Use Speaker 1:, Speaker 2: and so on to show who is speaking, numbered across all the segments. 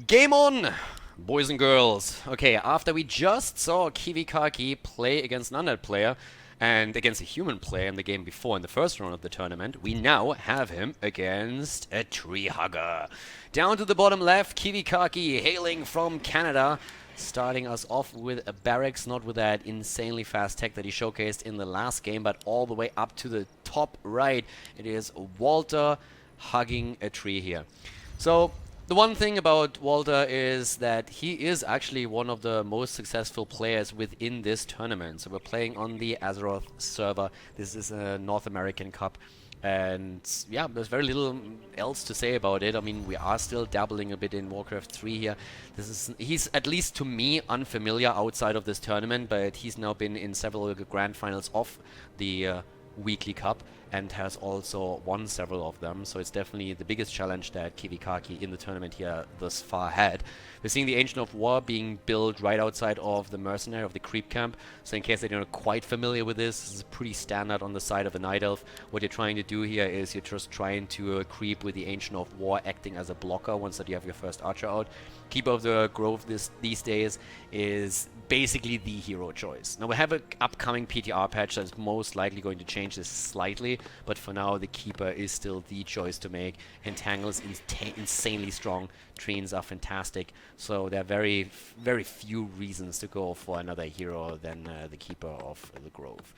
Speaker 1: Game on, boys and girls. Okay, after we just saw KiwiKaki play against an undead player and against a human player in the game before in the first round of the tournament, we now have him against a tree hugger. Down to the bottom left, KiwiKaki hailing from Canada, starting us off with a barracks, not with that insanely fast tech that he showcased in the last game, but all the way up to the top right. It is Walter hugging a tree here. So the one thing about Walter is that he is actually one of the most successful players within this tournament. So we're playing on the Azeroth server. This is a North American Cup. And yeah, there's very little else to say about it. I mean, we are still dabbling a bit in Warcraft 3 here. He's, at least to me, unfamiliar outside of this tournament, but he's now been in several grand finals of the weekly cup and has also won several of them, so it's definitely the biggest challenge that KiwiKaki in the tournament here thus far had. We're seeing the Ancient of War being built right outside of the mercenary, of the creep camp, so in case they're not quite familiar with this is pretty standard on the side of a Night Elf. What you're trying to do here is you're just trying to creep with the Ancient of War acting as a blocker once that you have your first archer out. Keeper of the Grove these days is basically the hero choice. Now we have an upcoming PTR patch that's most likely going to change this slightly, but for now the Keeper is still the choice to make. Entangle is insanely strong, Treants are fantastic, so there are very few reasons to go for another hero than the Keeper of the Grove.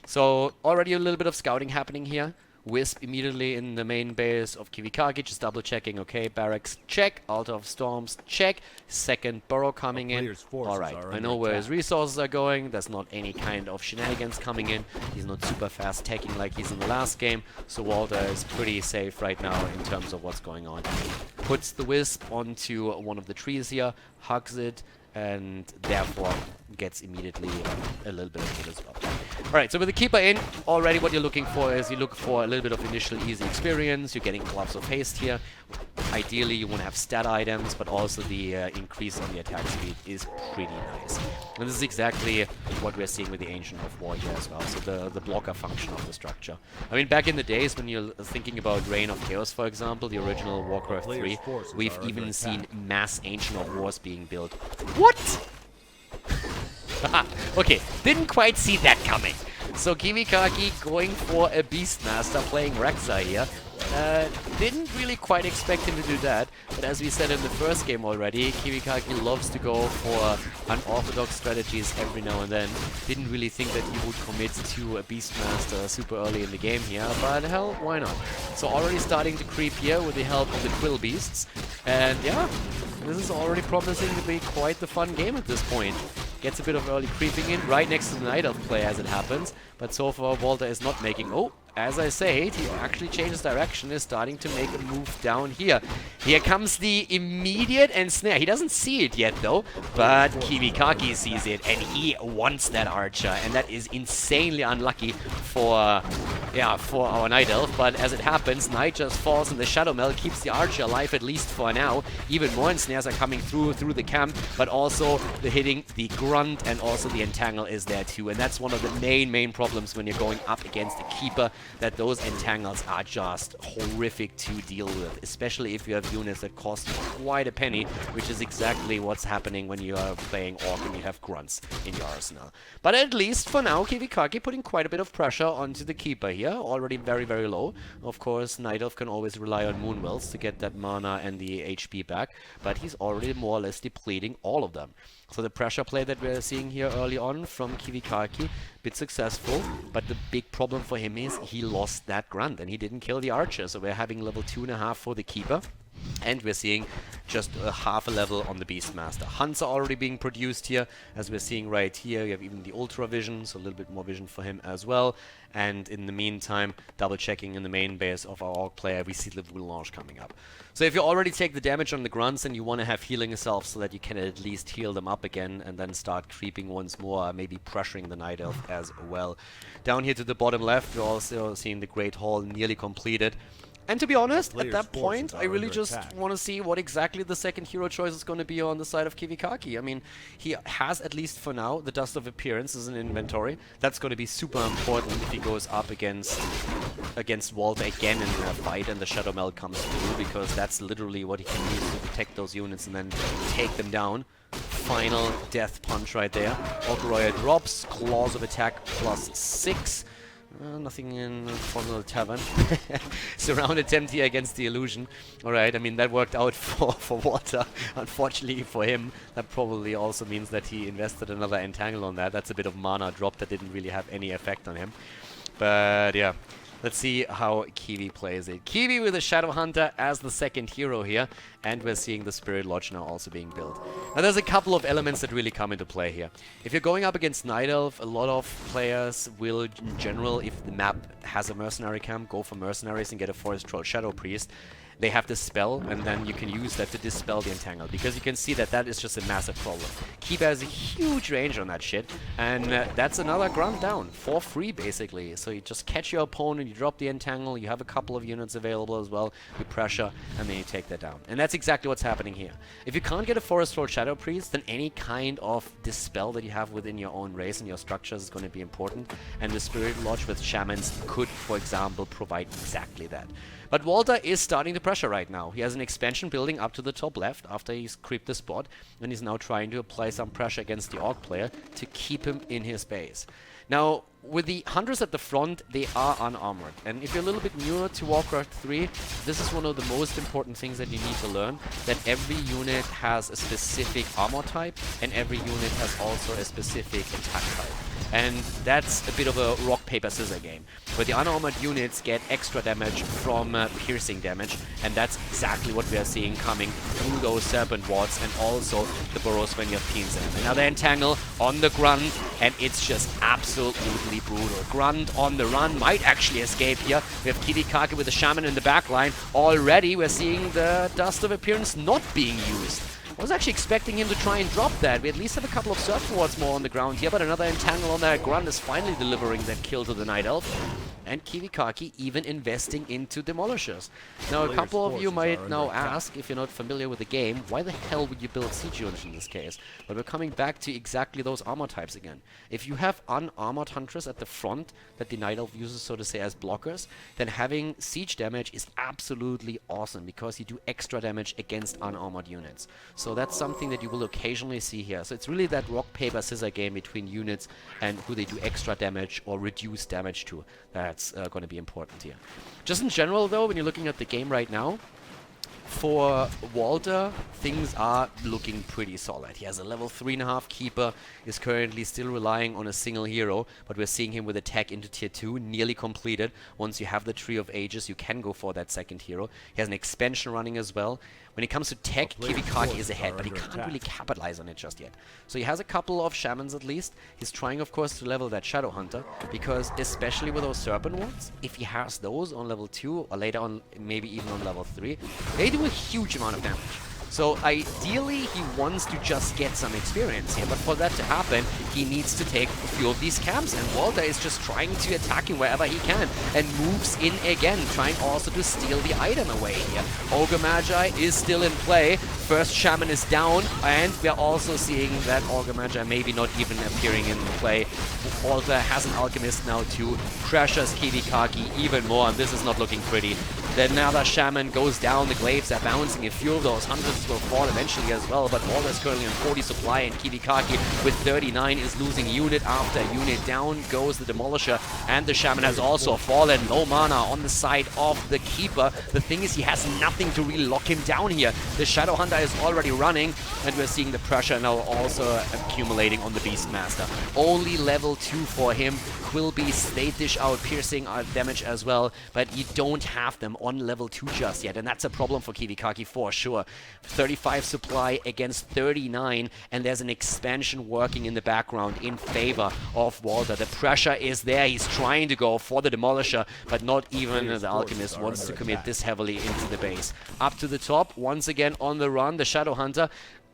Speaker 1: So already a little bit of scouting happening here. Wisp immediately in the main base of KiwiKaki, just double checking. Okay, barracks check, Altar of Storms check, second burrow coming in. Alright, I know where his resources are going, there's not any kind of shenanigans coming in, he's not super fast taking like he's in the last game, so Walter is pretty safe right now in terms of what's going on. Puts the Wisp onto one of the trees here, hugs it, and therefore gets immediately a little bit of it as well. Alright, so with the Keeper in, already what you're looking for is you look for a little bit of initial easy experience. You're getting Gloves of Haste here. Ideally, you want to have stat items, but also the increase on the attack speed is pretty nice. And this is exactly what we're seeing with the Ancient of War here as well, so the blocker function of the structure. I mean, back in the days when you're thinking about Reign of Chaos, for example, the original Warcraft 3, we've even seen mass Ancient of Wars being built. What? Okay, didn't quite see that coming. So KiwiKaki going for a Beastmaster playing Rexa here. Didn't really quite expect him to do that, but as we said in the first game already, KiwiKaki loves to go for unorthodox strategies every now and then. Didn't really think that he would commit to a Beastmaster super early in the game here, but hell, why not? So already starting to creep here with the help of the Quill Beasts, and yeah, this is already promising to be quite the fun game at this point. Gets a bit of early creeping in, right next to the Night Elf player as it happens, but so far Walter is not making... Oh, as I say, he actually changes direction, is starting to make a move down here. Here comes the immediate ensnare. He doesn't see it yet though, but KiwiKaki sees it and he wants that archer, and that is insanely unlucky for our Night Elf, but as it happens, Night just falls and the Shadow Meld keeps the archer alive at least for now. Even more ensnares are coming through the camp, but also the hitting, the grunt, and also the entangle is there too, and that's one of the main problems when you're going up against a Keeper, that those entangles are just horrific to deal with, especially if you have units that cost quite a penny, which is exactly what's happening when you are playing Orc and you have grunts in your arsenal. But at least for now, KiwiKaki putting quite a bit of pressure onto the Keeper here, already very low. Of course, Night Elf can always rely on Moonwells to get that mana and the HP back, but he's already more or less depleting all of them. So the pressure play that we're seeing here early on from KiwiKaki, bit successful, but the big problem for him is he lost that grunt and he didn't kill the archer, so we're having level 2.5 for the Keeper. And we're seeing just a half a level on the Beastmaster. Hunts are already being produced here, as we're seeing right here. You have even the Ultra Vision, so a little bit more vision for him as well. And in the meantime, double checking in the main base of our Orc player, we see the Launch coming up. So if you already take the damage on the grunts and you want to have healing yourself so that you can at least heal them up again and then start creeping once more, maybe pressuring the Night Elf as well. Down here to the bottom left, we're also seeing the Great Hall nearly completed. And to be honest, at that point, I really just want to see what exactly the second hero choice is going to be on the side of KiwiKaki. I mean, he has, at least for now, the Dust of Appearance as an inventory. That's going to be super important if he goes up against Walter again in a fight and the Shadow Meld comes through, because that's literally what he can use to protect those units and then take them down. Final death punch right there. Ogoroya drops, Claws of Attack +6. Nothing in Formula Tavern. Surround attempt here against the illusion. Alright, I mean, that worked out for Walter. Unfortunately for him, that probably also means that he invested another Entangle on that. That's a bit of mana drop that didn't really have any effect on him. But yeah, let's see how Kiwi plays it. Kiwi with a Shadow Hunter as the second hero here, and we're seeing the Spirit Lodge now also being built. Now there's a couple of elements that really come into play here. If you're going up against NightElf, a lot of players will, in general, if the map has a mercenary camp, go for mercenaries and get a Forest Troll Shadow Priest. They have this spell, and then you can use that to dispel the Entangle, because you can see that that is just a massive problem. Kiba has a huge range on that shit, and that's another grunt down, for free basically. So you just catch your opponent, you drop the Entangle, you have a couple of units available as well, you pressure, and then you take that down. And that's exactly what's happening here. If you can't get a Forest Troll Shadow Priest, then any kind of dispel that you have within your own race and your structures is going to be important, and the Spirit Lodge with Shamans could, for example, provide exactly that. But Walter is starting to pressure right now. He has an expansion building up to the top left after he's creeped the spot, and he's now trying to apply some pressure against the Orc player to keep him in his base. Now, with the Hunters at the front, they are unarmored. And if you're a little bit newer to Warcraft 3, this is one of the most important things that you need to learn, that every unit has a specific armor type, and every unit has also a specific attack type. And that's a bit of a rock, paper, scissors game, where the unarmored units get extra damage from piercing damage, and that's exactly what we are seeing coming through those Serpent Wards and also the burrows when you have Teens in them. Another Entangle on the Grunt, and it's just absolutely brutal. Grunt on the run might actually escape here. We have KiwiKaki with the Shaman in the back line. Already we're seeing the Dust of Appearance not being used. I was actually expecting him to try and drop that. We at least have a couple of Serpent Wards more on the ground here, but another Entangle on that Grunt is finally delivering that kill to the NightElf. And KiwiKaki even investing into Demolishers. Now, a couple of you might now ask, if you're not familiar with the game, why the hell would you build Siege Units in this case? But we're coming back to exactly those armor types again. If you have unarmored Hunters at the front that the NightElf uses, so to say, as blockers, then having siege damage is absolutely awesome, because you do extra damage against unarmored units. So that's something that you will occasionally see here. So it's really that rock, paper, scissors game between units and who they do extra damage or reduce damage to. That's going to be important here. Just in general, though, when you're looking at the game right now, for Walter, things are looking pretty solid. He has a level 3.5 Keeper, is currently still relying on a single hero, but we're seeing him with a tech into tier 2, nearly completed. Once you have the Tree of Ages, you can go for that second hero. He has an expansion running as well. When it comes to tech, KiwiKaki is ahead, but he can't really capitalize on it just yet. So he has a couple of Shamans at least. He's trying, of course, to level that Shadow Hunter, because especially with those Serpent Wards, if he has those on level 2, or later on, maybe even on level 3, they do a huge amount of damage. So ideally, he wants to just get some experience here, but for that to happen, he needs to take a few of these camps, and Walter is just trying to attack him wherever he can, and moves in again, trying also to steal the item away here. Ogre Magi is still in play, first Shaman is down, and we're also seeing that Ogre Magi maybe not even appearing in play. Walter has an Alchemist now too, pressures KiwiKaki even more, and this is not looking pretty. Then another Shaman goes down, the Glaives are bouncing, a few of those Hunters will fall eventually as well, but Walter is currently on 40 supply, and KiwiKaki with 39 is losing unit after unit. Down goes the Demolisher, and the Shaman has also fallen. Low mana on the side of the Keeper. The thing is, he has nothing to really lock him down here. The Shadow Hunter is already running, and we're seeing the pressure now also accumulating on the Beastmaster. Only level 2 for him. Quill Beast, they dish out piercing damage as well, but you don't have them on level 2 just yet, and that's a problem for KiwiKaki for sure. 35 supply against 39, and there's an expansion working in the background in favor of Walter. The pressure is there. He's trying to go for the Demolisher, but not even the Alchemist wants to commit this heavily into the base. Up to the top, once again on the run, the Shadow Hunter.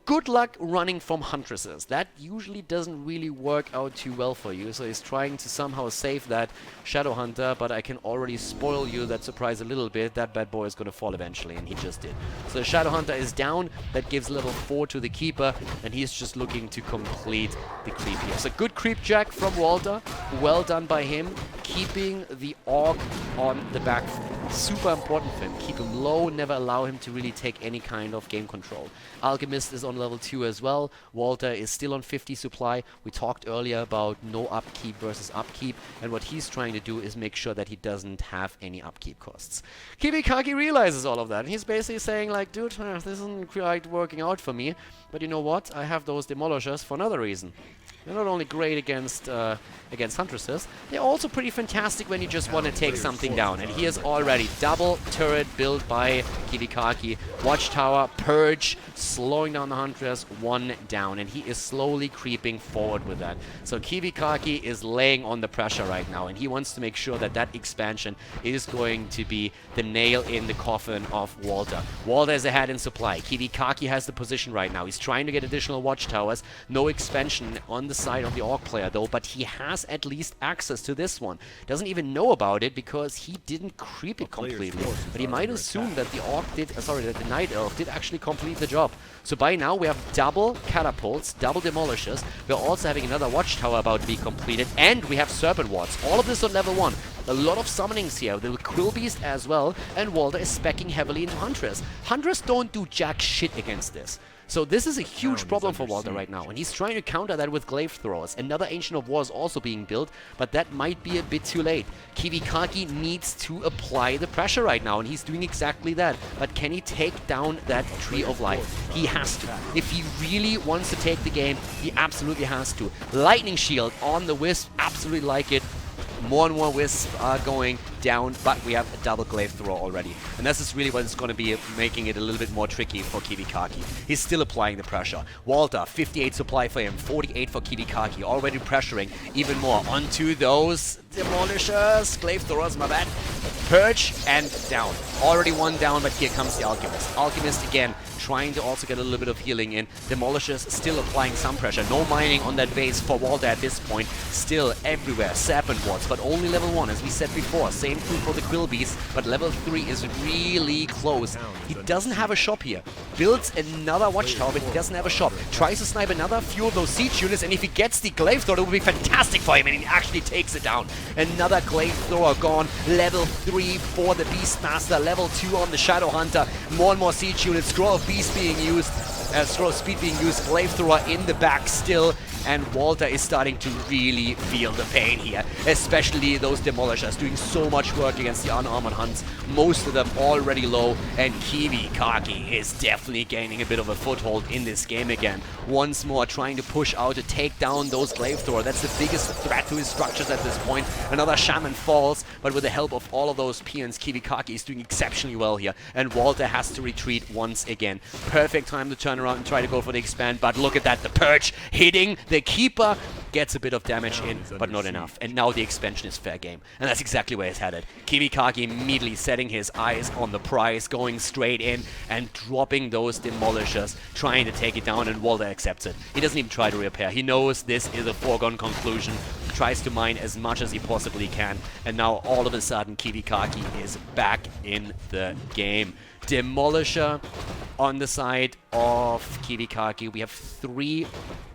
Speaker 1: Good luck running from Huntresses. That usually doesn't really work out too well for you, so he's trying to somehow save that Shadow Hunter, but I can already spoil you that surprise a little bit. That bad boy is going to fall eventually, and he just did. So the Shadow Hunter is down. That gives level 4 to the Keeper, and he's just looking to complete the creep here. So good creep jack from Walter. Well done by him, keeping the Orc on the back. Super important for him. Keep him low, never allow him to really take any kind of game control. Alchemist is on level 2 as well. Walter is still on 50 supply. We talked earlier about no upkeep versus upkeep, and what he's trying to do is make sure that he doesn't have any upkeep costs. KiwiKaki realizes all of that, and he's basically saying like, dude, this isn't quite working out for me, but you know what? I have those Demolishers for another reason. They're not only great against Huntresses, they're also pretty fantastic when you just want to take something down. And he is already double turret built by KiwiKaki. Watchtower, Purge, slowing down the Huntress, 1 down. And he is slowly creeping forward with that. So KiwiKaki is laying on the pressure right now, and he wants to make sure that that expansion is going to be the nail in the coffin of Walter. Walter is ahead in supply. KiwiKaki has the position right now. He's trying to get additional Watchtowers. No expansion on the side of the Orc player though, but he has at least access to this one. Doesn't even know about it because he didn't creep it completely. But he might assume that the that the NightElf did actually complete the job. So by now we have double catapults, double demolishers. We're also having another watchtower about to be completed, and we have serpent wards. All of this on level 1. A lot of summonings here. The Quill Beast as well, and Walter is speccing heavily into Huntress. Huntress don't do jack shit against this. So this is a huge problem for Walter right now, and he's trying to counter that with glaive throwers. Another Ancient of War is also being built, but that might be a bit too late. KiwiKaki needs to apply the pressure right now, and he's doing exactly that. But can he take down that Tree of Life? He has to. If he really wants to take the game, he absolutely has to. Lightning Shield on the Wisp, absolutely like it. More and more Wisps are going down, but we have a double glaive thrower already. And this is really what is going to be making it a little bit more tricky for KiwiKaki. He's still applying the pressure. Walter, 58 supply for him, 48 for KiwiKaki, already pressuring even more onto those demolishers. Glaive throwers, my bad. Purge and down. Already 1 down, but here comes the Alchemist. Alchemist again, trying to also get a little bit of healing in. Demolishers still applying some pressure. No mining on that base for Walter at this point. Still everywhere. Serpent wards, but only level 1, as we said before. Same true for the Quill Beast, but level 3 is really close. He doesn't have a shop here. Builds another watchtower, but he doesn't have a shop. Tries to snipe another few of those siege units, and if he gets the glaive thrower, it would be fantastic for him, and he actually takes it down. Another glaive thrower gone. Level 3 for the Beastmaster. Level 2 on the Shadow Hunter. More and more siege units. Scroll of Beast being used. Scroll of Speed being used. Glaive thrower in the back still. And Walter is starting to really feel the pain here. Especially those demolishers doing so much work against the unarmored Hunts. Most of them already low. And KiwiKaki is definitely gaining a bit of a foothold in this game again. Once more trying to push out to take down those glaive thrower. That's the biggest threat to his structures at this point. Another Shaman falls, but with the help of all of those peons, KiwiKaki is doing exceptionally well here. And Walter has to retreat once again. Perfect time to turn around and try to go for the expand, but look at that, the Purge hitting the Keeper. Gets a bit of damage in, but not enough. And now the expansion is fair game. And that's exactly where it's headed. KiwiKaki immediately setting his eyes on the prize, going straight in and dropping those demolishers, trying to take it down, and Walter accepts it. He doesn't even try to repair. He knows this is a foregone conclusion. Tries to mine as much as he possibly can. And now all of a sudden KiwiKaki is back in the game. Demolisher on the side of KiwiKaki. We have 3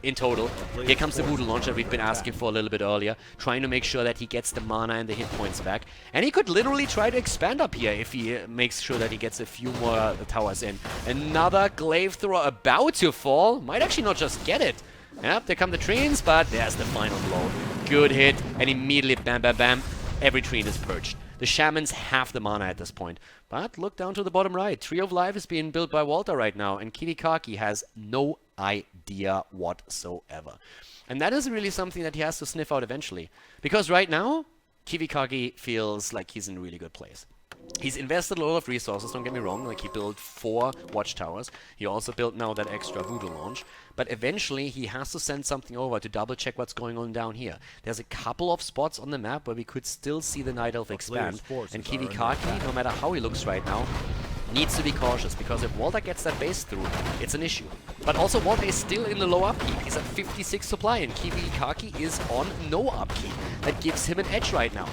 Speaker 1: in total. Here comes the Voodoo Launcher we've been asking for a little bit earlier, trying to make sure that he gets the mana and the hit points back. And he could literally try to expand up here if he makes sure that he gets a few more towers in. Another glaive thrower about to fall. Might actually not just get it. Yep, there come the trees, but there's the final blow. Good hit, and immediately bam, bam, bam, every tree is purged. The Shamans have the mana at this point. But look down to the bottom right. Tree of Life is being built by Walter right now, and KiwiKaki has no idea whatsoever. And that is really something that he has to sniff out eventually. Because right now, KiwiKaki feels like he's in a really good place. He's invested a lot of resources, don't get me wrong, like he built 4 watchtowers. He also built now that extra Voodoo launch. But eventually he has to send something over to double check what's going on down here. There's a couple of spots on the map where we could still see the NightElf expand. And KiwiKaki, no matter how he looks right now, needs to be cautious, because if Walter gets that base through, it's an issue. But also Walter is still in the low upkeep. He's at 56 supply, and KiwiKaki is on no upkeep. That gives him an edge right now.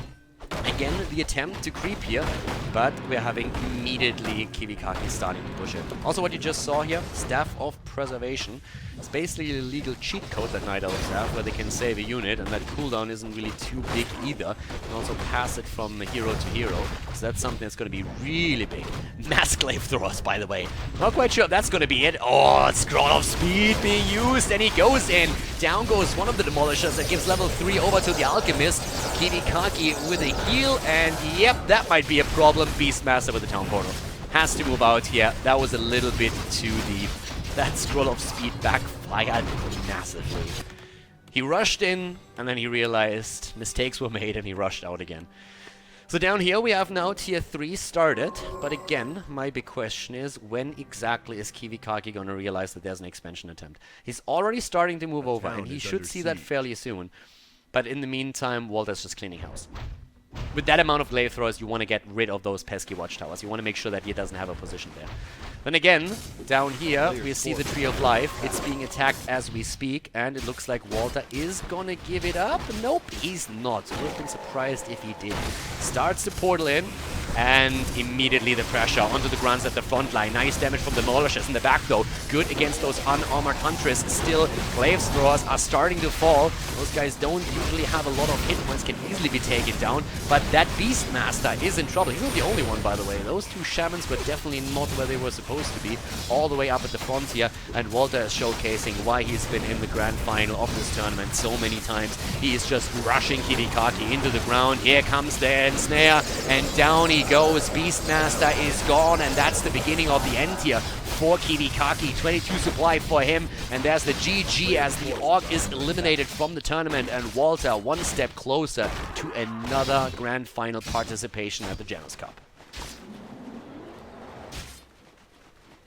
Speaker 1: Again, the attempt to creep here, but we're having immediately KiwiKaki starting to push it. Also, what you just saw here, Staff of Preservation. It's basically a legal cheat code that NightElf have, where they can save a unit, and that cooldown isn't really too big either. You can also pass it from hero to hero, so that's something that's going to be really big. Mass Glaive Throwers, by the way. Not quite sure if that's going to be it. Oh, Scroll of Speed being used, and he goes in. Down goes one of the Demolishers that gives level 3 over to the Alchemist. KiwiKaki with a heal, and yep, that might be a problem. Beastmaster with the Town Portal. Has to move out here. That was a little bit too deep. That Scroll of Speed backfired massively. He rushed in, and then he realized mistakes were made, and he rushed out again. So down here we have now tier 3 started, but again, my big question is, when exactly is KiwiKaki going to realize that there's an expansion attempt? He's already starting to move over, and he should see that fairly soon. But in the meantime, Walter's just cleaning house. With that amount of glaive throwers, you want to get rid of those pesky watchtowers. You want to make sure that he doesn't have a position there. Then again, down here, we see the Tree of Life. It's being attacked as we speak, and it looks like Walter is gonna give it up. Nope, he's not. I would have been surprised if he did. Starts the portal in, and immediately the pressure onto the grunts at the front line. Nice damage from the Demolishers in the back, though. Good against those unarmored Hunters. Still, glaive throwers are starting to fall. Those guys don't usually have a lot of hit points, can easily be taken down. But that Beastmaster is in trouble. He's not the only one, by the way. Those two Shamans were definitely not where they were supposed to be. All the way up at the front here. And Walter is showcasing why he's been in the grand final of this tournament so many times. He is just rushing KiwiKaki into the ground. Here comes the ensnare. And down he goes. Beastmaster is gone. And that's the beginning of the end here for KiwiKaki. 22 supply for him. And there's the GG as the Orc is eliminated from the tournament. And Walter one step closer to another grand final participation at the GenoZ Cup.